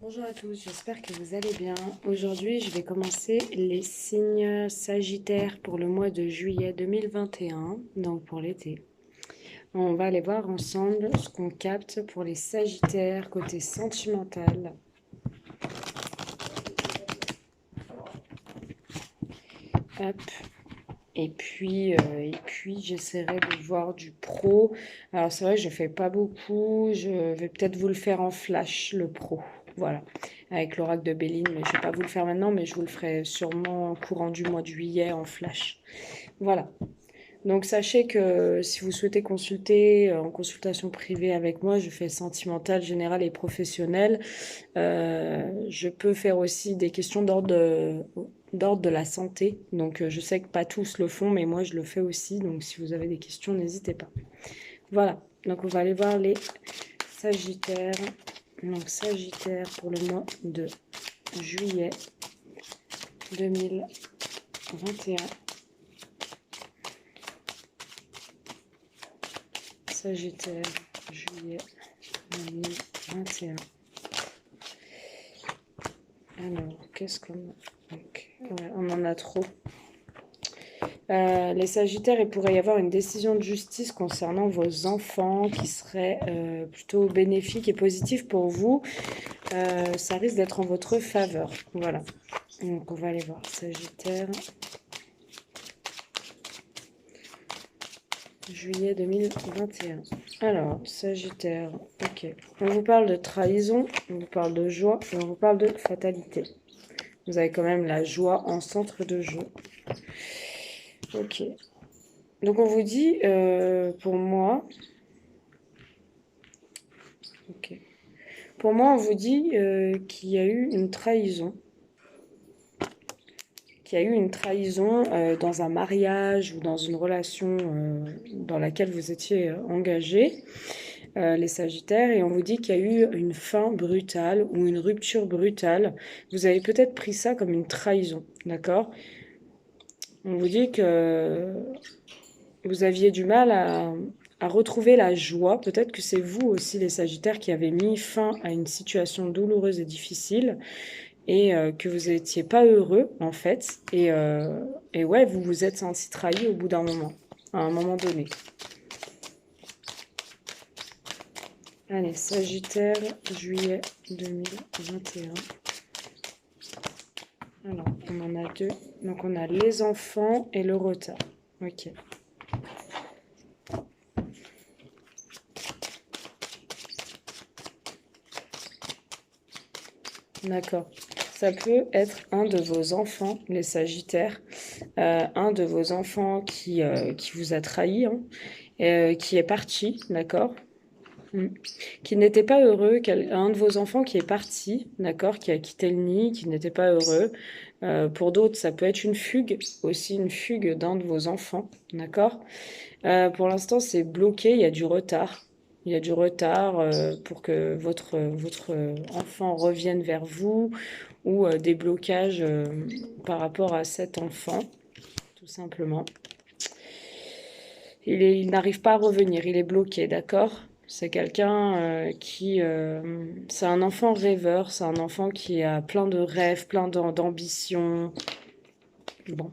Bonjour à tous, j'espère que vous allez bien. Aujourd'hui, je vais commencer les signes sagittaires pour le mois de juillet 2021, donc pour l'été. On va aller voir ensemble ce qu'on capte pour les sagittaires côté sentimental. Hop. Et puis j'essaierai de voir du pro. Alors c'est vrai que je ne fais pas beaucoup. Je vais peut-être vous le faire en flash, le pro. Voilà, avec l'oracle de Béline. Mais je ne vais pas vous le faire maintenant, mais je vous le ferai sûrement courant du mois de juillet en flash. Voilà. Donc sachez que si vous souhaitez consulter en consultation privée avec moi, je fais sentimental, général et professionnel. Je peux faire aussi des questions d'ordre de la santé. Donc je sais que pas tous le font, mais moi je le fais aussi. Donc si vous avez des questions, n'hésitez pas. Voilà, donc on va aller voir les Sagittaires. Donc Sagittaire pour le mois de juillet 2021. Sagittaire, juillet 2021. Alors, qu'est-ce qu'on a? Ouais, on en a trop. Les Sagittaires, il pourrait y avoir une décision de justice concernant vos enfants qui serait plutôt bénéfique et positive pour vous. Ça risque d'être en votre faveur. Voilà. Donc, on va aller voir. Sagittaire. Juillet 2021. Alors, Sagittaire, ok. On vous parle de trahison, on vous parle de joie et on vous parle de fatalité. Vous avez quand même la joie en centre de jeu. Ok. Donc on vous dit, pour moi, ok. Pour moi, on vous dit qu'il y a eu une trahison. Qu'il y a eu une trahison dans un mariage ou dans une relation dans laquelle vous étiez engagé. Les Sagittaires, et on vous dit qu'il y a eu une fin brutale ou une rupture brutale. Vous avez peut-être pris ça comme une trahison, d'accord? On vous dit que vous aviez du mal à retrouver la joie. Peut-être que c'est vous aussi, les Sagittaires, qui avez mis fin à une situation douloureuse et difficile et que vous n'étiez pas heureux, en fait. Et ouais, vous vous êtes senti trahi au bout d'un moment, à un moment donné. Allez, Sagittaire, juillet 2021. Alors, on en a deux. Donc, on a les enfants et le retard. Ok. D'accord. Ça peut être un de vos enfants, les Sagittaires. Un de vos enfants qui vous a trahi, hein, qui est parti, d'accord? Qui n'était pas heureux, un de vos enfants qui est parti, d'accord, qui a quitté le nid, qui n'était pas heureux. Pour d'autres, ça peut être une fugue, aussi une fugue d'un de vos enfants, d'accord. Pour l'instant, c'est bloqué, il y a du retard. Il y a du retard pour que votre enfant revienne vers vous ou des blocages par rapport à cet enfant, tout simplement. Il n'arrive pas à revenir, il est bloqué, d'accord? C'est quelqu'un c'est un enfant rêveur, c'est un enfant qui a plein de rêves, plein d'ambitions. Bon,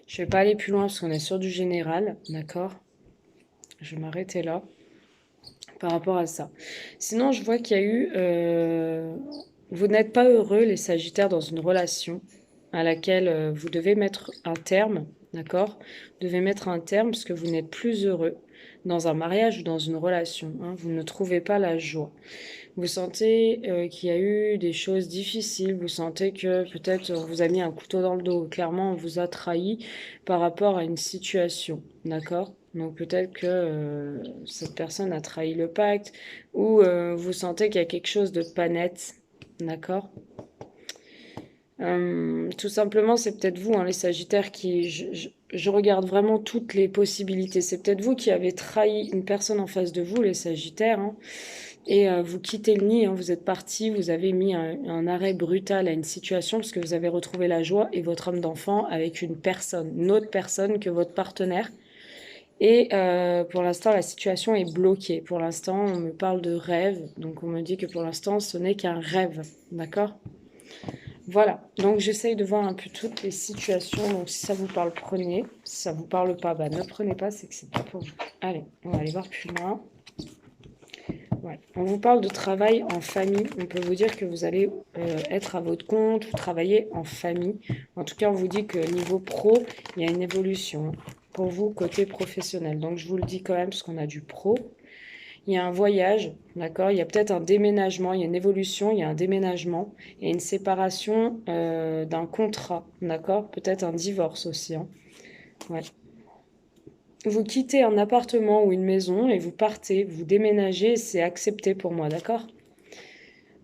je vais pas aller plus loin parce qu'on est sur du général, d'accord? Je vais m'arrêter là par rapport à ça. Sinon, je vois qu'il y a eu... vous n'êtes pas heureux, les Sagittaires, dans une relation à laquelle vous devez mettre un terme, d'accord? Vous devez mettre un terme parce que vous n'êtes plus heureux dans un mariage ou dans une relation. Hein, vous ne trouvez pas la joie. Vous sentez qu'il y a eu des choses difficiles. Vous sentez que peut-être on vous a mis un couteau dans le dos. Clairement, on vous a trahi par rapport à une situation, d'accord? Donc peut-être que cette personne a trahi le pacte ou vous sentez qu'il y a quelque chose de pas net, d'accord? Tout simplement, c'est peut-être vous, hein, les Sagittaires, qui... Je regarde vraiment toutes les possibilités. C'est peut-être vous qui avez trahi une personne en face de vous, les Sagittaires, hein, et vous quittez le nid, hein, vous êtes parti, vous avez mis un arrêt brutal à une situation parce que vous avez retrouvé la joie et votre âme d'enfant avec une personne, une autre personne que votre partenaire. Et pour l'instant, la situation est bloquée. Pour l'instant, on me parle de rêve. Donc, on me dit que pour l'instant, ce n'est qu'un rêve. D'accord? Voilà. Donc, j'essaye de voir un peu toutes les situations. Donc, si ça vous parle, prenez. Si ça vous parle pas, bah, ne prenez pas. C'est que c'est pas pour vous. Allez, on va aller voir plus loin. Ouais. On vous parle de travail en famille. On peut vous dire que vous allez être à votre compte ou travailler en famille. En tout cas, on vous dit que niveau pro, il y a une évolution pour vous côté professionnel. Donc, je vous le dis quand même parce qu'on a du pro. Il y a un voyage, d'accord? Il y a peut-être un déménagement, il y a une évolution, il y a un déménagement et une séparation d'un contrat, d'accord? Peut-être un divorce aussi, hein. Ouais. Vous quittez un appartement ou une maison et vous partez, vous déménagez, c'est accepté pour moi, d'accord?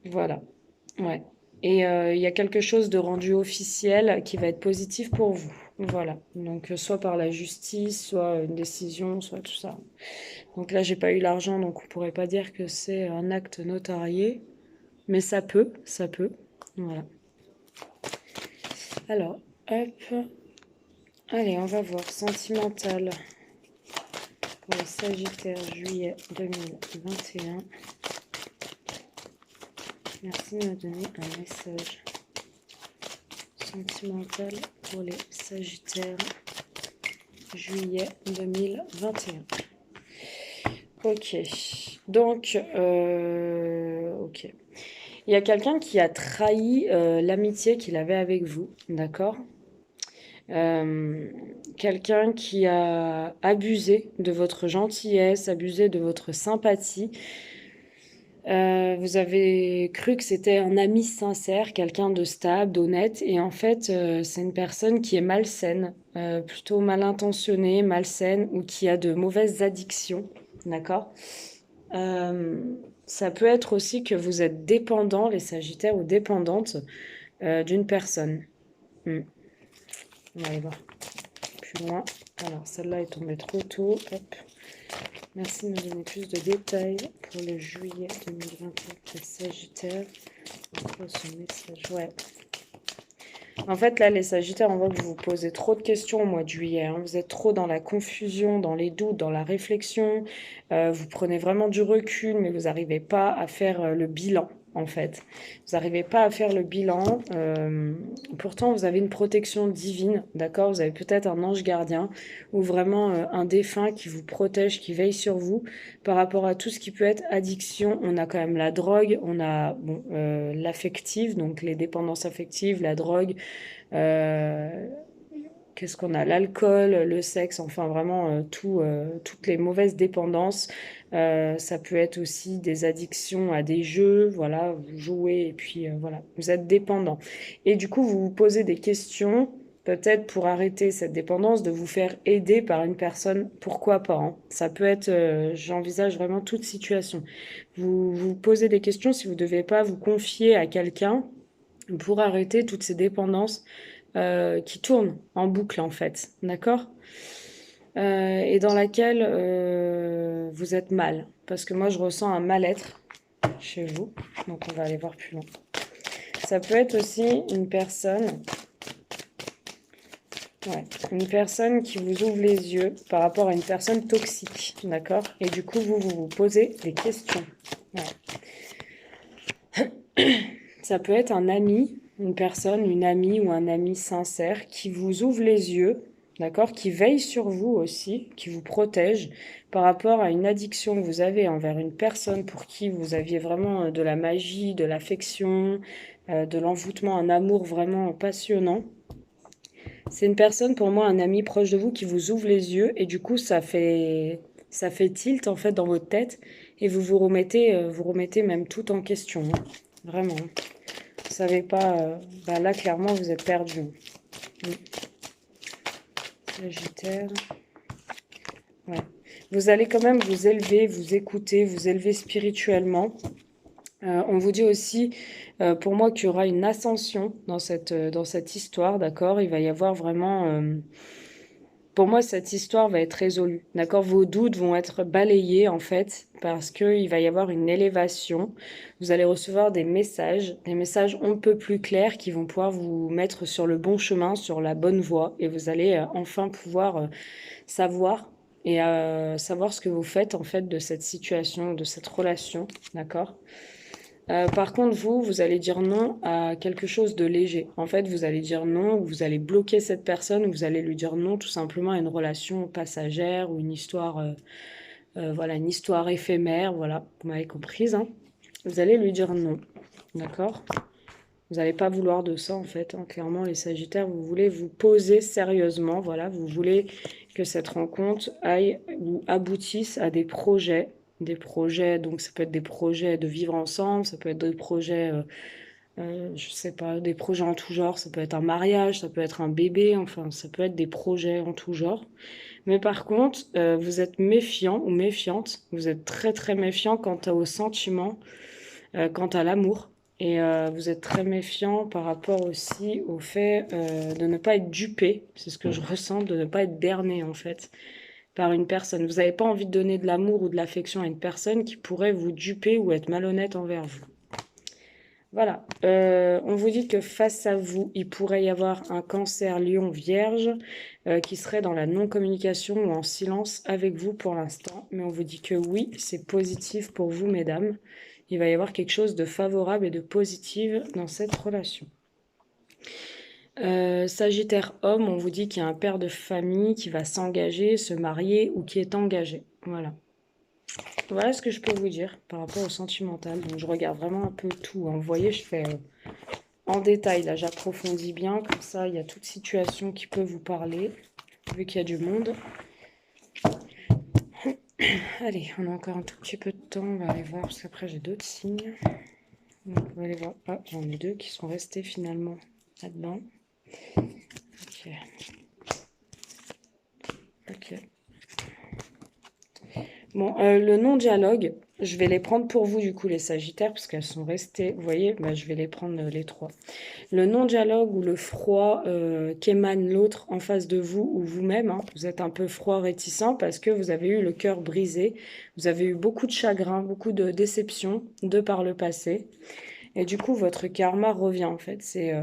Voilà, ouais. Et il y a quelque chose de rendu officiel qui va être positif pour vous. Voilà, donc soit par la justice, soit une décision, soit tout ça. Donc là, j'ai pas eu l'argent, donc on pourrait pas dire que c'est un acte notarié, mais ça peut, ça peut. Voilà. Alors, hop. Allez, on va voir. Sentimental pour les Sagittaires, juillet 2021. Merci de me donner un message. Sentimental pour les Sagittaires, juillet 2021. Ok. Donc, ok. Il y a quelqu'un qui a trahi l'amitié qu'il avait avec vous, d'accord? Quelqu'un qui a abusé de votre gentillesse, abusé de votre sympathie. Vous avez cru que c'était un ami sincère, quelqu'un de stable, d'honnête, et en fait, c'est une personne qui est malsaine, plutôt mal intentionnée, malsaine, ou qui a de mauvaises addictions, d'accord? Euh, Ça peut être aussi que vous êtes dépendant, les Sagittaires, ou dépendante d'une personne. Hmm. On va aller voir plus loin. Alors, celle-là est tombée trop tôt. Hop. Merci de me donner plus de détails pour le juillet 2024 les Sagittaires. Quoi ce message? Ouais. En fait, là, les Sagittaires, on voit que vous vous posez trop de questions au mois de juillet, hein. Vous êtes trop dans la confusion, dans les doutes, dans la réflexion. Vous prenez vraiment du recul, mais vous n'arrivez pas à faire le bilan, en fait. Vous n'arrivez pas à faire le bilan. Pourtant, vous avez une protection divine, d'accord? Vous avez peut-être un ange gardien ou vraiment un défunt qui vous protège, qui veille sur vous par rapport à tout ce qui peut être addiction. On a quand même la drogue, on a bon, l'affective, donc les dépendances affectives, la drogue. Euh, Qu'est-ce qu'on a? L'alcool, le sexe, enfin vraiment toutes les mauvaises dépendances. Ça peut être aussi des addictions à des jeux, voilà, vous jouez et puis voilà, vous êtes dépendant. Et du coup, vous vous posez des questions, peut-être pour arrêter cette dépendance, de vous faire aider par une personne, pourquoi pas, hein. Ça peut être, j'envisage vraiment toute situation. Vous vous posez des questions si vous ne devez pas vous confier à quelqu'un pour arrêter toutes ces dépendances qui tourne en boucle en fait, d'accord? Et dans laquelle vous êtes mal. Parce que moi je ressens un mal-être chez vous. Donc on va aller voir plus loin. Ça peut être aussi une personne, ouais, une personne qui vous ouvre les yeux par rapport à une personne toxique, d'accord? Et du coup vous posez des questions. Ouais. Ça peut être un ami, une personne, une amie ou un ami sincère qui vous ouvre les yeux, d'accord, qui veille sur vous aussi, qui vous protège par rapport à une addiction que vous avez envers une personne pour qui vous aviez vraiment de la magie, de l'affection, de l'envoûtement, un amour vraiment passionnant. C'est une personne, pour moi, un ami proche de vous qui vous ouvre les yeux et du coup, ça fait tilt en fait dans votre tête et vous remettez même tout en question, hein. Vraiment. Vous savez pas, bah là clairement vous êtes perdu. Mm. Sagittaire. Ouais. Vous allez quand même vous élever, vous écouter, vous élever spirituellement. On vous dit aussi, pour moi, qu'il y aura une ascension dans cette histoire, d'accord? Il va y avoir vraiment, pour moi, cette histoire va être résolue, d'accord? Vos doutes vont être balayés, en fait, parce qu'il va y avoir une élévation. Vous allez recevoir des messages un peu plus clairs qui vont pouvoir vous mettre sur le bon chemin, sur la bonne voie, et vous allez enfin pouvoir savoir et à savoir ce que vous faites en fait de cette situation, de cette relation, d'accord? Par contre, vous allez dire non à quelque chose de léger. En fait, vous allez dire non, ou vous allez bloquer cette personne, ou vous allez lui dire non tout simplement à une relation passagère ou une histoire, voilà, une histoire éphémère, voilà, vous m'avez comprise, hein. Vous allez lui dire non, d'accord? Vous n'allez pas vouloir de ça, en fait, hein. Clairement, les Sagittaires, vous voulez vous poser sérieusement, voilà, vous voulez que cette rencontre aille ou aboutisse à des projets, donc ça peut être des projets de vivre ensemble, ça peut être des projets, je sais pas, des projets en tout genre, ça peut être un mariage, ça peut être un bébé, enfin, ça peut être des projets en tout genre. Mais par contre, vous êtes méfiant ou méfiante, vous êtes très très méfiant quant aux sentiments, quant à l'amour. Et vous êtes très méfiant par rapport aussi au fait de ne pas être dupé. C'est ce que je ressens, de ne pas être berné en fait par une personne. Vous n'avez pas envie de donner de l'amour ou de l'affection à une personne qui pourrait vous duper ou être malhonnête envers vous. Voilà. On vous dit que face à vous, il pourrait y avoir un cancer lion vierge qui serait dans la non-communication ou en silence avec vous pour l'instant. Mais on vous dit que oui, c'est positif pour vous, mesdames. Il va y avoir quelque chose de favorable et de positif dans cette relation. Sagittaire homme, on vous dit qu'il y a un père de famille qui va s'engager, se marier ou qui est engagé. Voilà. Voilà ce que je peux vous dire par rapport au sentimental. Donc je regarde vraiment un peu tout, hein. Vous voyez, je fais en détail, là j'approfondis bien, comme ça il y a toute situation qui peut vous parler, vu qu'il y a du monde. Allez, on a encore un tout petit peu de temps, on va aller voir, parce qu'après j'ai d'autres signes. Donc on va aller voir. Ah, j'en ai deux qui sont restés finalement là-dedans. Ok. Ok. Bon, le non-dialogue, je vais les prendre pour vous du coup les Sagittaires, parce qu'elles sont restées, vous voyez, bah, je vais les prendre les trois. Le non-dialogue ou le froid qu'émane l'autre en face de vous ou vous-même, hein, vous êtes un peu froid, réticent parce que vous avez eu le cœur brisé, vous avez eu beaucoup de chagrin, beaucoup de déception de par le passé. Et du coup, votre karma revient en fait. C'est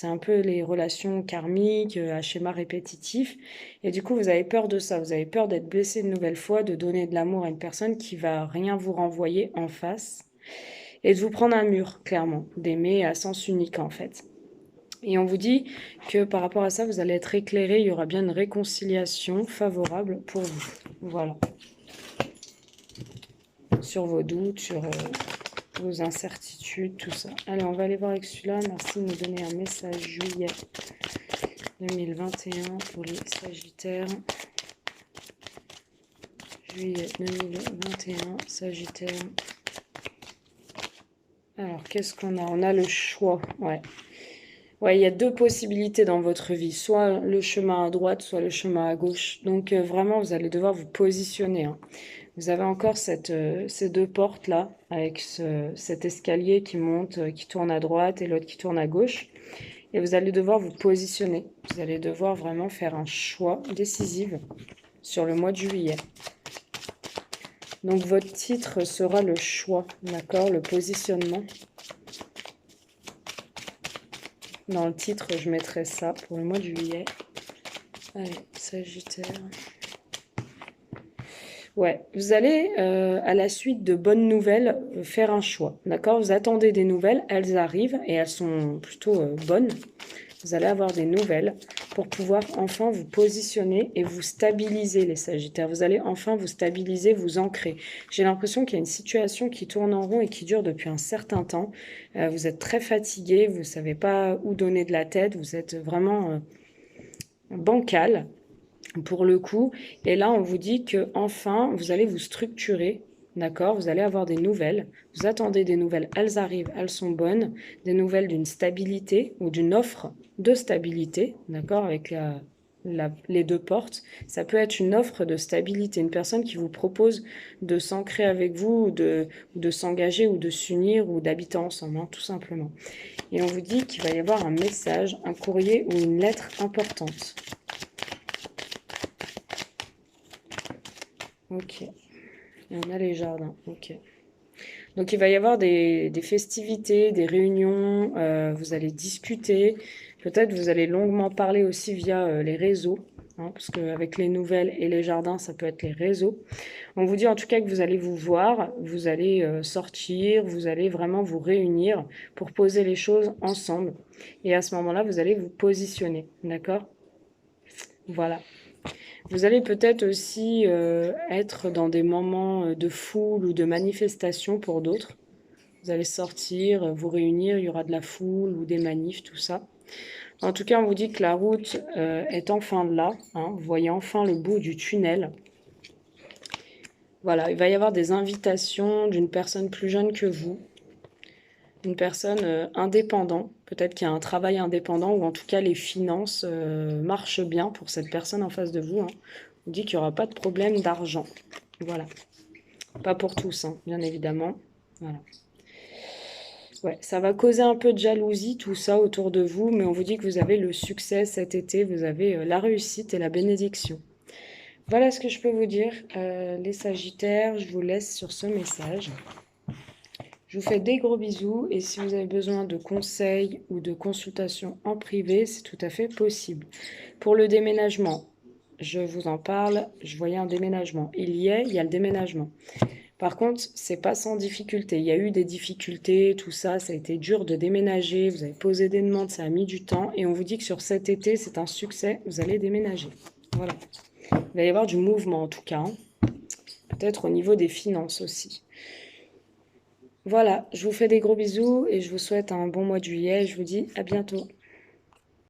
un peu les relations karmiques, à schéma répétitif. Et du coup, vous avez peur de ça. Vous avez peur d'être blessé une nouvelle fois, de donner de l'amour à une personne qui va rien vous renvoyer en face. Et de vous prendre un mur, clairement. D'aimer à sens unique en fait. Et on vous dit que par rapport à ça, vous allez être éclairé. Il y aura bien une réconciliation favorable pour vous. Voilà. Sur vos doutes, sur vos incertitudes, tout ça. Allez, on va aller voir avec celui-là. Merci de nous donner un message juillet 2021 pour les Sagittaires. Juillet 2021, Sagittaire. Alors, qu'est-ce qu'on a? On a le choix, ouais. Ouais, il y a deux possibilités dans votre vie, soit le chemin à droite, soit le chemin à gauche. Donc vraiment, vous allez devoir vous positionner, hein. Vous avez encore ces deux portes-là, avec cet escalier qui monte, qui tourne à droite et l'autre qui tourne à gauche. Et vous allez devoir vous positionner. Vous allez devoir vraiment faire un choix décisif sur le mois de juillet. Donc votre titre sera le choix, d'accord, le positionnement. Dans le titre, je mettrai ça pour le mois de juillet. Allez, Sagittaire. Ouais, vous allez, à la suite de bonnes nouvelles, faire un choix, d'accord? Vous attendez des nouvelles, elles arrivent et elles sont plutôt bonnes. Vous allez avoir des nouvelles pour pouvoir enfin vous positionner et vous stabiliser, les Sagittaires. Vous allez enfin vous stabiliser, vous ancrer. J'ai l'impression qu'il y a une situation qui tourne en rond et qui dure depuis un certain temps. Vous êtes très fatigué, vous ne savez pas où donner de la tête, vous êtes vraiment bancal pour le coup. Et là, on vous dit que enfin, vous allez vous structurer, d'accord? Vous allez avoir des nouvelles. Vous attendez des nouvelles, elles arrivent, elles sont bonnes. Des nouvelles d'une stabilité ou d'une offre de stabilité, d'accord? Avec les deux portes. Ça peut être une offre de stabilité, une personne qui vous propose de s'ancrer avec vous, ou de s'engager, ou de s'unir, ou d'habiter ensemble, hein, tout simplement. Et on vous dit qu'il va y avoir un message, un courrier ou une lettre importante. Ok. Et on a les jardins. Ok. Donc il va y avoir des festivités, des réunions, vous allez discuter. Peut-être vous allez longuement parler aussi via les réseaux. hein, parce qu'avec les nouvelles et les jardins, ça peut être les réseaux. On vous dit en tout cas que vous allez vous voir, vous allez sortir, vous allez vraiment vous réunir pour poser les choses ensemble. Et à ce moment-là, vous allez vous positionner, d'accord? Voilà. Vous allez peut-être aussi être dans des moments de foule ou de manifestation pour d'autres. Vous allez sortir, vous réunir, il y aura de la foule ou des manifs, tout ça. En tout cas, on vous dit que la route est enfin là, hein, vous voyez enfin le bout du tunnel. Voilà, il va y avoir des invitations d'une personne plus jeune que vous, une personne indépendante, peut-être qu'il y a un travail indépendant, ou en tout cas les finances marchent bien pour cette personne en face de vous. Hein. On dit qu'il n'y aura pas de problème d'argent. Voilà. Pas pour tous, hein, bien évidemment. Voilà. Ouais, ça va causer un peu de jalousie, tout ça autour de vous, mais on vous dit que vous avez le succès cet été, vous avez la réussite et la bénédiction. Voilà ce que je peux vous dire. Les Sagittaires, je vous laisse sur ce message. Je vous fais des gros bisous et si vous avez besoin de conseils ou de consultations en privé, c'est tout à fait possible. Pour le déménagement, je vous en parle, je voyais un déménagement. Il y a le déménagement. Par contre, c'est pas sans difficulté. Il y a eu des difficultés, tout ça, ça a été dur de déménager, vous avez posé des demandes, ça a mis du temps et on vous dit que sur cet été, c'est un succès, vous allez déménager. Voilà. Il va y avoir du mouvement en tout cas, hein. Peut-être au niveau des finances aussi. Voilà, je vous fais des gros bisous et je vous souhaite un bon mois de juillet. Je vous dis à bientôt.